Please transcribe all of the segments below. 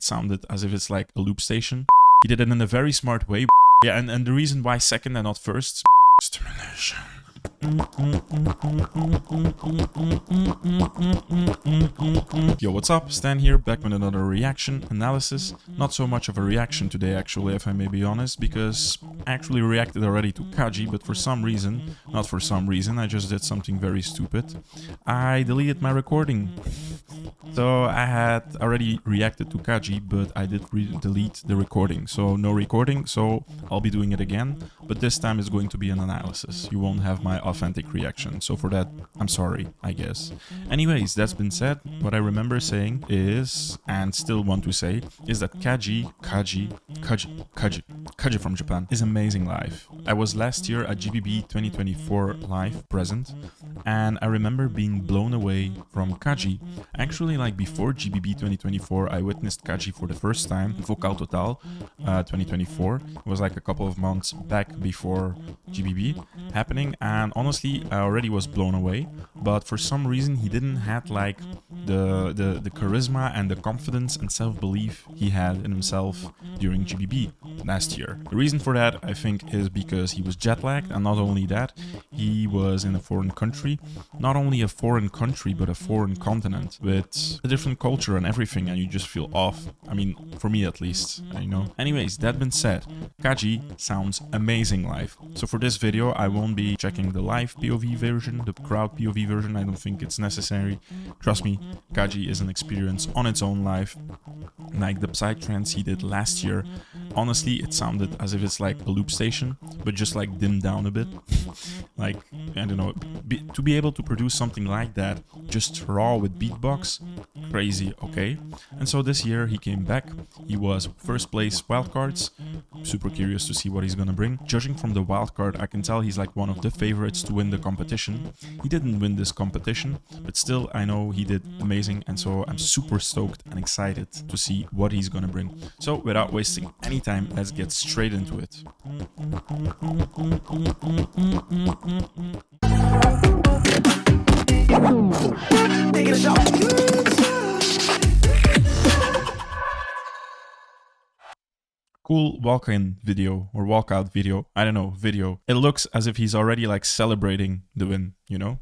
It sounded as if it's like a loop station. He did it in a very smart way. Yeah, and the reason why second and not first, Elimination. Yo, what's up? Stan here, back with another reaction analysis. Not so much of a reaction today, actually, if I may be honest, because I actually reacted already to Kaji, but for some reason, not for some reason, I just did something very stupid. I deleted my recording. So I had already reacted to Kaji, but I did delete the recording. So no recording, so I'll be doing it again, but this time it's going to be an analysis. You won't have my authentic reaction. So for that, I'm sorry, I guess. Anyways, that's been said. What I remember saying is, and still want to say, is that Kaji from Japan is amazing live. I was last year at GBB 2024 live present, and I remember being blown away from Kaji. Actually, like before GBB 2024, I witnessed Kaji for the first time in Vocal Total 2024. It was like a couple of months back before GBB happening, and honestly, I already was blown away. But for some reason, he didn't have like the charisma and the confidence and self-belief he had in himself during GBB last year. The reason for that, I think, is because he was jet-lagged, and not only that, he was in a foreign country. Not only a foreign country, but a foreign continent with a different culture and everything, and you just feel off. I mean, for me at least, you know. Anyways, that being said, Kaji sounds amazing live. So for this video, I won't be checking the live POV version, the crowd POV version. I don't think it's necessary. Trust me, Kaji is an experience on its own live. Like the Psytrance he did last year, honestly, it sounded as if it's like a loop station, but just like dimmed down a bit. Like, I don't know, to be able to produce something like that, just raw with Beatbox, crazy, okay? And so this year he came back, he was first place wildcards, super curious to see what he's gonna bring. Judging from the wildcard, I can tell he's like one of the favorites to win the competition. He didn't win this competition, but still I know he did amazing, and so I'm super stoked and excited to see what he's gonna bring. So without wasting any time, let's get straight into it. Cool walk-in video or walkout video, I don't know, video. It looks as if he's already like celebrating the win, you know?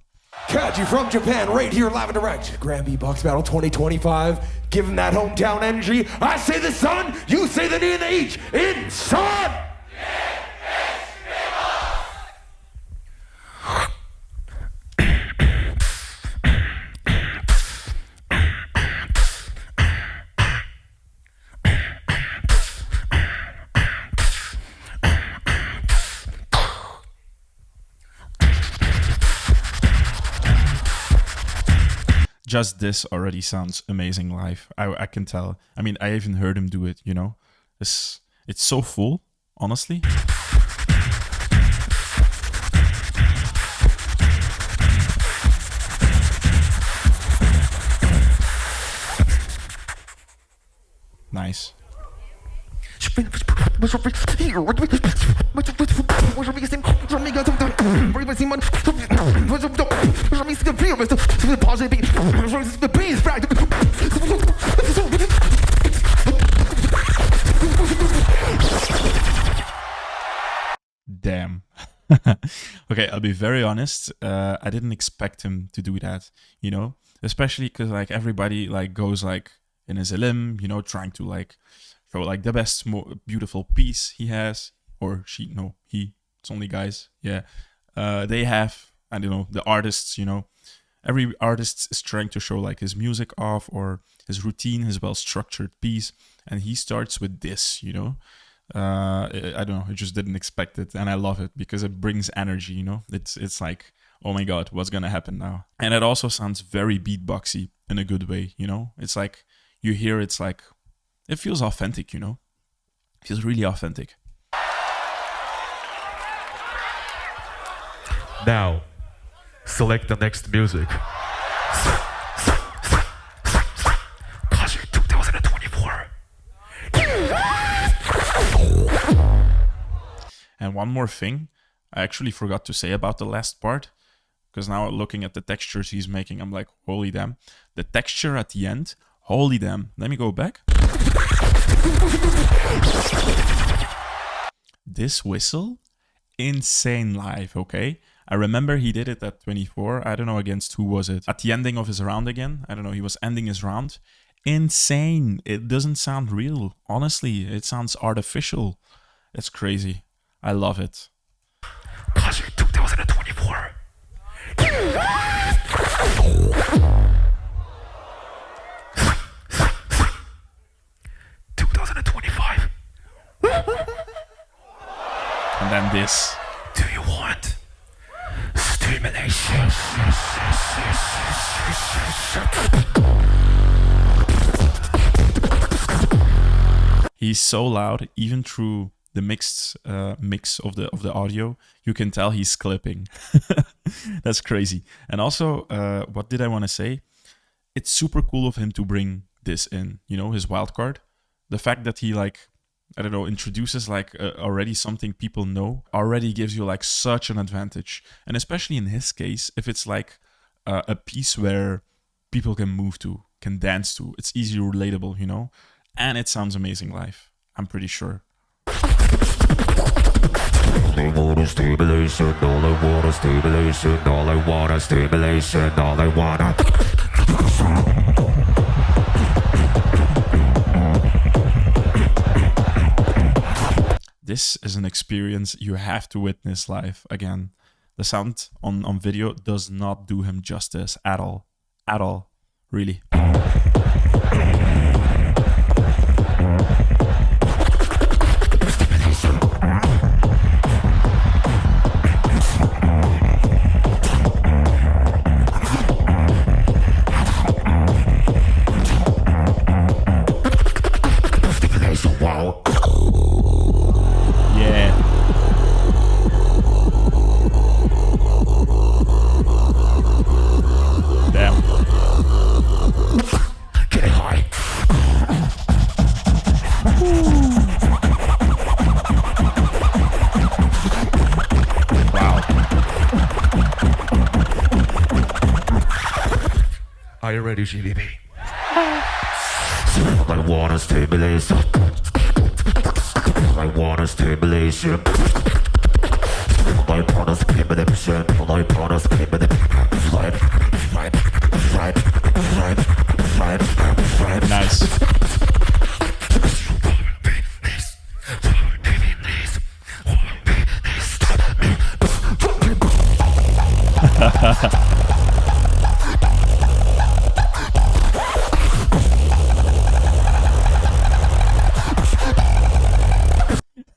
Kaji from Japan, right here live and direct. Grand Beatbox Battle 2025. Give him that hometown energy. I say the sun, you say the D and the H. In sun! Just this already sounds amazing live. I can tell. I mean, I even heard him do it, you know? It's so full, honestly. Nice. Damn. Okay, I'll be very honest. I didn't expect him to do that, you know, especially because like everybody like goes like in his elim, you know, trying to like show like the best, more beautiful piece he has, or she, no, he, it's only guys, yeah. They have, I don't know, the artists, you know, every artist is trying to show like his music off or his routine, his well-structured piece, and he starts with this, you know. I don't know, I just didn't expect it, and I love it because it brings energy, you know. It's like, oh my god, what's gonna happen now? And it also sounds very beatboxy in a good way, you know. It's like, you hear it's like, it feels authentic, you know? It feels really authentic. Now, select the next music. Kaji 2024. And one more thing, I actually forgot to say about the last part, because now looking at the textures he's making, I'm like, holy damn. The texture at the end, holy damn. Let me go back. This whistle, insane live, okay? I remember he did it at 24. I don't know against who was it. At the ending of his round again. I don't know. He was ending his round. Insane. It doesn't sound real. Honestly, it sounds artificial. It's crazy. I love it. Kaji 2024. 2025. And then this. Do you want stimulation? He's so loud, even through the mix of the audio, you can tell he's clipping. That's crazy. And also, what did I want to say? It's super cool of him to bring this in, you know, his wild card. The fact that he, like, I don't know, introduces like already something people know already gives you like such an advantage. And especially in his case, if it's like a piece where people can move to, can dance to, it's easy relatable, you know? And it sounds amazing live, I'm pretty sure. They want a stimulation, all I want a stimulation, all I want a stimulation, all I want a... This is an experience you have to witness live again. The sound on video does not do him justice at all. At all. Really. Wow. Yeah. Damn. Getting high. Wow. Are you ready, GBB? I want a stimulation. I want a stimulation. I want a stimulation. I want a stimulation. Nice.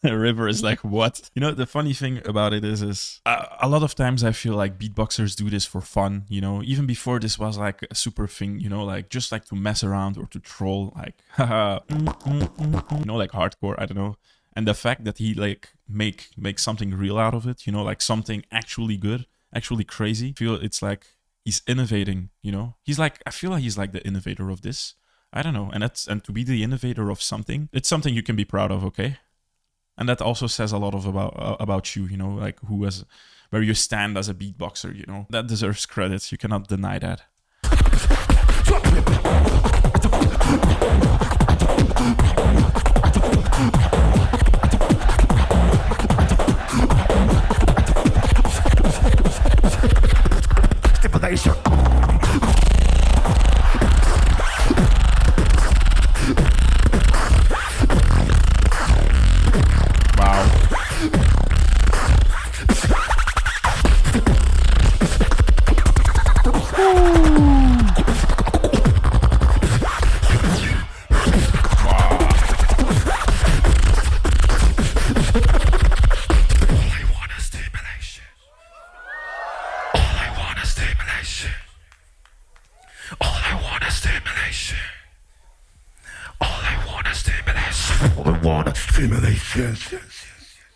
River is like, what? You know, the funny thing about it is a lot of times I feel like beatboxers do this for fun, you know, even before this was like a super thing, you know, like just like to mess around or to troll, like, haha, you know, like hardcore, I don't know. And the fact that he like make something real out of it, you know, like something actually good, actually crazy, I feel it's like he's innovating, you know. He's like, I feel like he's like the innovator of this. I don't know. And to be the innovator of something, it's something you can be proud of, okay? And that also says a lot of about you, you know, like where you stand as a beatboxer, you know. That deserves credit. You cannot deny that. Stimulation.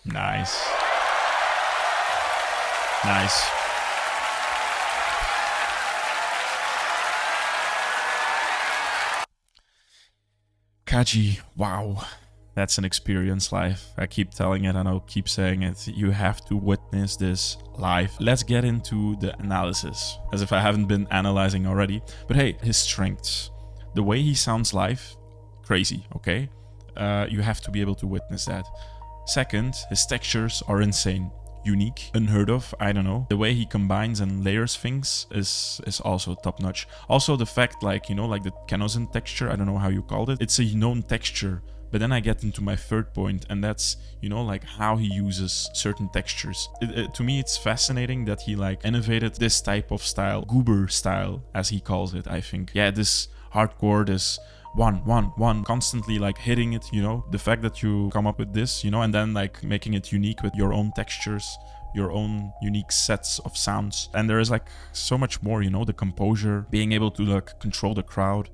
Nice. Nice. Kaji, wow. That's an experience live. I keep telling it and I'll keep saying it. You have to witness this live. Let's get into the analysis. As if I haven't been analyzing already. But hey, his strengths. The way he sounds live, crazy, okay? You have to be able to witness that. Second, his textures are insane. Unique, unheard of, I don't know. The way he combines and layers things is also top notch. Also the fact, like, you know, like the Kenozen texture, I don't know how you called it. It's a known texture. But then I get into my third point, and that's, you know, like how he uses certain textures. To me, it's fascinating that he like innovated this type of style, goober style, as he calls it, I think. Yeah, this hardcore, this one, constantly like hitting it, you know. The fact that you come up with this, you know, and then like making it unique with your own textures, your own unique sets of sounds. And there is like so much more, you know, the composure, being able to like control the crowd.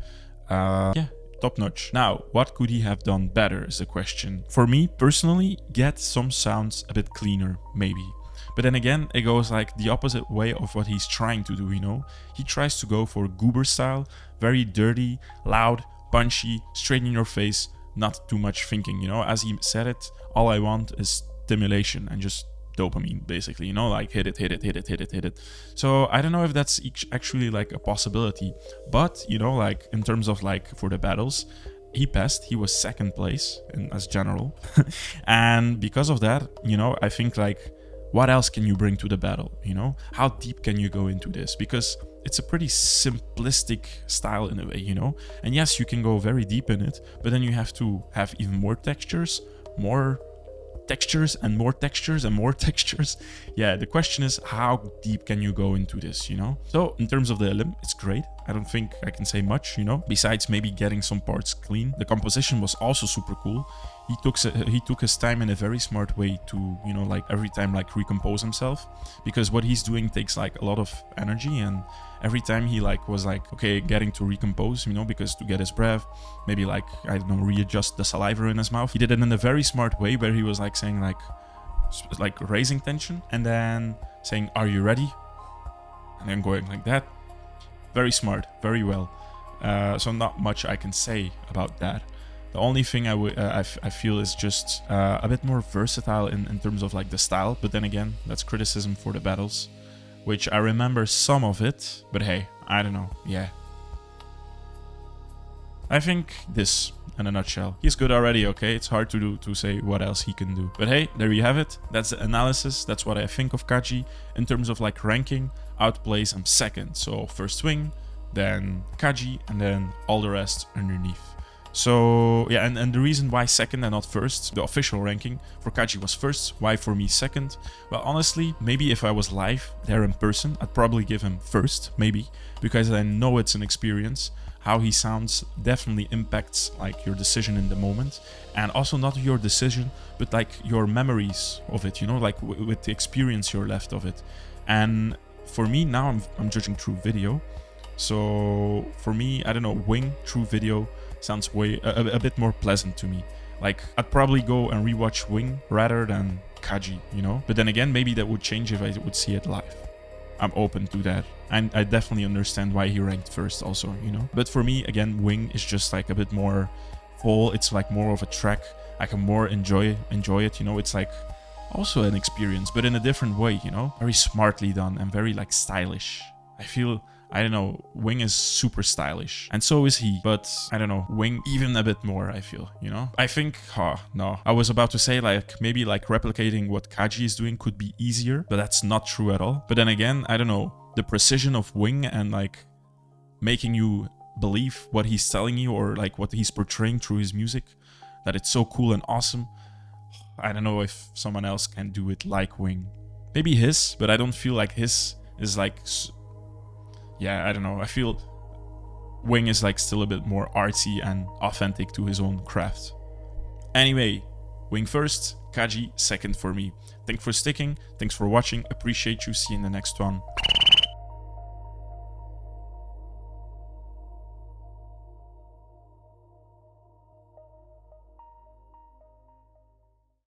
Yeah. Top notch. Now, what could he have done better is the question. For me, personally, get some sounds a bit cleaner, maybe. But then again, it goes like the opposite way of what he's trying to do, you know? He tries to go for goober style, very dirty, loud, punchy, straight in your face, not too much thinking, you know? As he said it, all I want is stimulation and just dopamine, basically, you know, like hit it. So I don't know if that's actually like a possibility, but you know, like in terms of like for the battles, he passed. He was second place as general. And because of that, you know, I think like what else can you bring to the battle, you know? How deep can you go into this? Because it's a pretty simplistic style in a way, you know? And yes, you can go very deep in it, but then you have to have even more textures, more textures and more textures and more textures. Yeah, the question is how deep can you go into this, you know? So in terms of the elim, it's great. I don't think I can say much, you know, besides maybe getting some parts clean. The composition was also super cool. He took his time in a very smart way to, you know, like every time like recompose himself, because what he's doing takes like a lot of energy, and every time he like was like, okay, getting to recompose, you know, because to get his breath, maybe like, I don't know, readjust the saliva in his mouth. He did it in a very smart way where he was like saying like raising tension and then saying, are you ready? And then going like that. Very smart, very well. So not much I can say about that. The only thing I feel is just a bit more versatile in terms of like the style. But then again, that's criticism for the battles, which I remember some of it. But hey, I don't know. Yeah. I think this in a nutshell. He's good already, okay? It's hard to say what else he can do. But hey, there you have it. That's the analysis. That's what I think of Kaji. In terms of like ranking, outplays him second. So first swing, then Kaji, and then all the rest underneath. So yeah, and the reason why second and not first, the official ranking for Kaji was first, why for me second? Well, honestly, maybe if I was live there in person, I'd probably give him first, maybe, because I know it's an experience. How he sounds definitely impacts like your decision in the moment, and also not your decision, but like your memories of it, you know, like with the experience you're left of it. And for me now, I'm judging through video. So for me, I don't know, Wing through video sounds way a bit more pleasant to me. Like I'd probably go and rewatch Wing rather than Kaji, you know. But then again, maybe that would change if I would see it live. I'm open to that, and I definitely understand why he ranked first also, you know. But for me, again, Wing is just like a bit more full. It's like more of a track. I can more enjoy it, you know. It's like also an experience, but in a different way, you know. Very smartly done and very like stylish. I feel, I don't know, Wing is super stylish, and so is he, but I don't know, Wing even a bit more, I feel, you know? I think, no, I was about to say like, maybe like replicating what Kaji is doing could be easier, but that's not true at all. But then again, I don't know, the precision of Wing and like making you believe what he's telling you or like what he's portraying through his music, that it's so cool and awesome. I don't know if someone else can do it like Wing. Maybe his, but I don't feel like his is like... Yeah, I don't know. I feel Wing is like still a bit more artsy and authentic to his own craft. Anyway, Wing first, Kaji second for me. Thanks for sticking. Thanks for watching. Appreciate you. See you in the next one.